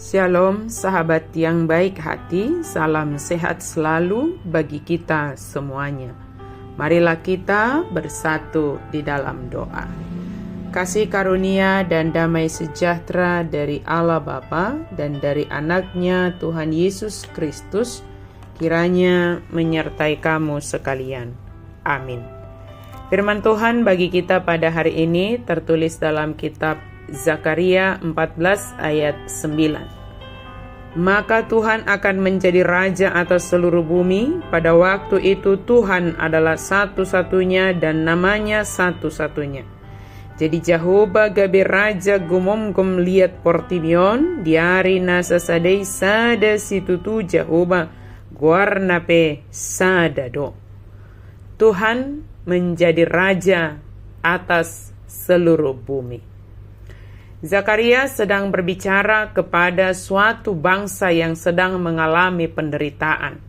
Shalom sahabat yang baik hati, salam sehat selalu bagi kita semuanya. Marilah kita bersatu di dalam doa. Kasih karunia dan damai sejahtera dari Allah Bapa dan dari anaknya Tuhan Yesus Kristus kiranya menyertai kamu sekalian. Amin. Firman Tuhan bagi kita pada hari ini tertulis dalam kitab Zakaria 14 ayat 9. Maka Tuhan akan menjadi raja atas seluruh bumi. Pada waktu itu Tuhan adalah satu-satunya dan namanya satu-satunya. Jadi Jehovah gabe raja gumom liat portimion diari nasa sadei sada situtu Jehovah guarnape sadado. Tuhan menjadi raja atas seluruh bumi. Zakaria sedang berbicara kepada suatu bangsa yang sedang mengalami penderitaan.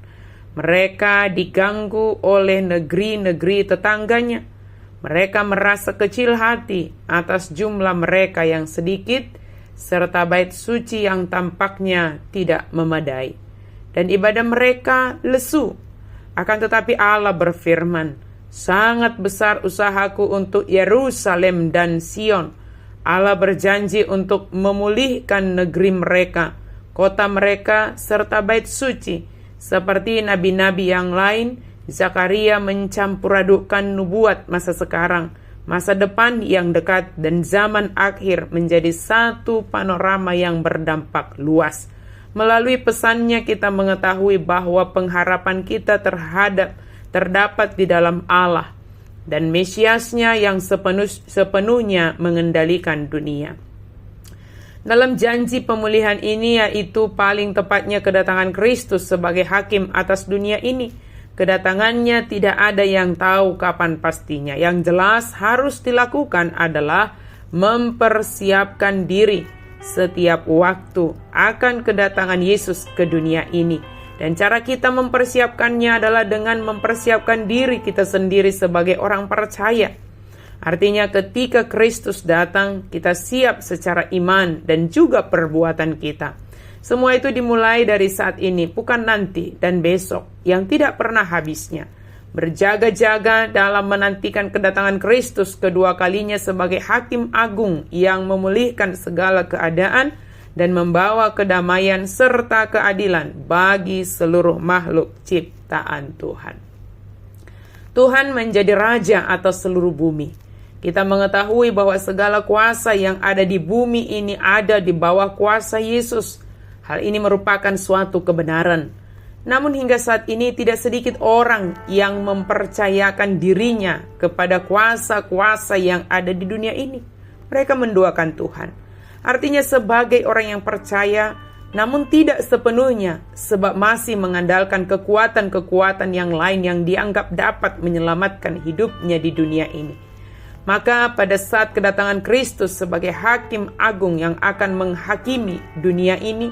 Mereka diganggu oleh negeri-negeri tetangganya. Mereka merasa kecil hati atas jumlah mereka yang sedikit, serta bait suci yang tampaknya tidak memadai. Dan ibadah mereka lesu. Akan tetapi Allah berfirman, "Sangat besar usahaku untuk Yerusalem dan Sion." Allah berjanji untuk memulihkan negeri mereka, kota mereka, serta bait suci. Seperti nabi-nabi yang lain, Zakaria mencampur-adukkan nubuat masa sekarang, masa depan yang dekat, dan zaman akhir menjadi satu panorama yang berdampak luas. Melalui pesannya kita mengetahui bahwa pengharapan kita terdapat di dalam Allah dan Mesiasnya yang sepenuhnya mengendalikan dunia. Dalam janji pemulihan ini, yaitu paling tepatnya kedatangan Kristus sebagai hakim atas dunia ini. Kedatangannya tidak ada yang tahu kapan pastinya. Yang jelas harus dilakukan adalah mempersiapkan diri setiap waktu akan kedatangan Yesus ke dunia ini. Dan cara kita mempersiapkannya adalah dengan mempersiapkan diri kita sendiri sebagai orang percaya. Artinya ketika Kristus datang, kita siap secara iman dan juga perbuatan kita. Semua itu dimulai dari saat ini, bukan nanti dan besok, yang tidak pernah habisnya. Berjaga-jaga dalam menantikan kedatangan Kristus kedua kalinya sebagai hakim agung yang memulihkan segala keadaan dan membawa kedamaian serta keadilan bagi seluruh makhluk ciptaan Tuhan. Tuhan menjadi raja atas seluruh bumi. Kita mengetahui bahwa segala kuasa yang ada di bumi ini ada di bawah kuasa Yesus. Hal ini merupakan suatu kebenaran. Namun hingga saat ini tidak sedikit orang yang mempercayakan dirinya kepada kuasa-kuasa yang ada di dunia ini. Mereka menduakan Tuhan. Artinya sebagai orang yang percaya, namun tidak sepenuhnya, sebab masih mengandalkan kekuatan-kekuatan yang lain yang dianggap dapat menyelamatkan hidupnya di dunia ini. Maka pada saat kedatangan Kristus sebagai hakim agung yang akan menghakimi dunia ini,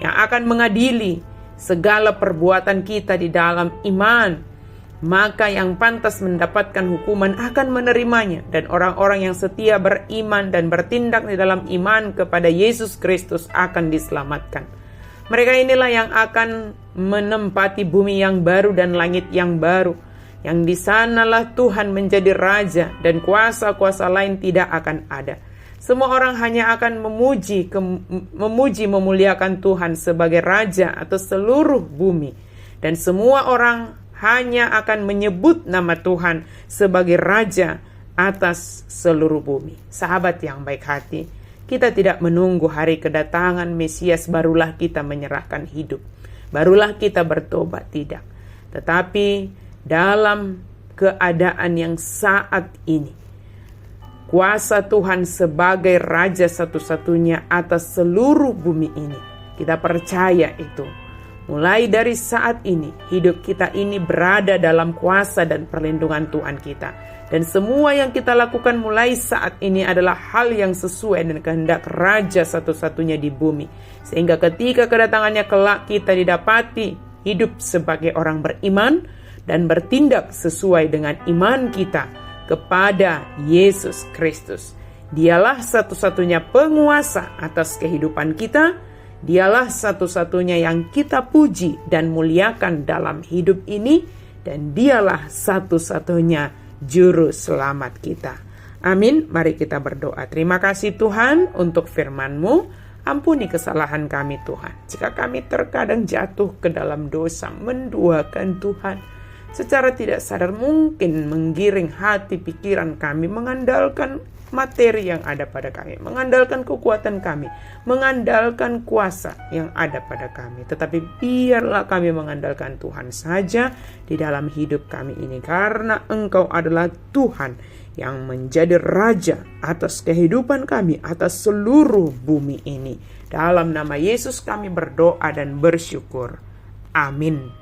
yang akan mengadili segala perbuatan kita di dalam iman, maka yang pantas mendapatkan hukuman akan menerimanya, dan orang-orang yang setia beriman dan bertindak di dalam iman kepada Yesus Kristus akan diselamatkan. Mereka inilah yang akan menempati bumi yang baru dan langit yang baru, yang di sanalah Tuhan menjadi raja dan kuasa-kuasa lain tidak akan ada. Semua orang hanya akan memuji memuliakan Tuhan sebagai raja atas seluruh bumi, dan semua orang hanya akan menyebut nama Tuhan sebagai raja atas seluruh bumi. Sahabat yang baik hati, kita tidak menunggu hari kedatangan Mesias barulah kita menyerahkan hidup, barulah kita bertobat, tidak. Tetapi dalam keadaan yang saat ini, kuasa Tuhan sebagai raja satu-satunya atas seluruh bumi ini, kita percaya itu. Mulai dari saat ini, hidup kita ini berada dalam kuasa dan perlindungan Tuhan kita. Dan semua yang kita lakukan mulai saat ini adalah hal yang sesuai dengan kehendak Raja satu-satunya di bumi. Sehingga ketika kedatangannya kelak kita didapati hidup sebagai orang beriman dan bertindak sesuai dengan iman kita kepada Yesus Kristus. Dialah satu-satunya penguasa atas kehidupan kita Dialah satu-satunya yang kita puji dan muliakan dalam hidup ini, dan dialah satu-satunya juru selamat kita. Amin. Mari kita berdoa. Terima kasih Tuhan untuk firman-Mu. Ampuni kesalahan kami Tuhan. Jika kami terkadang jatuh ke dalam dosa, menduakan Tuhan, secara tidak sadar mungkin menggiring hati pikiran kami, mengandalkan materi yang ada pada kami, mengandalkan kekuatan kami, mengandalkan kuasa yang ada pada kami. Tetapi biarlah kami mengandalkan Tuhan saja di dalam hidup kami ini, karena Engkau adalah Tuhan yang menjadi raja atas kehidupan kami, atas seluruh bumi ini. Dalam nama Yesus kami berdoa dan bersyukur. Amin.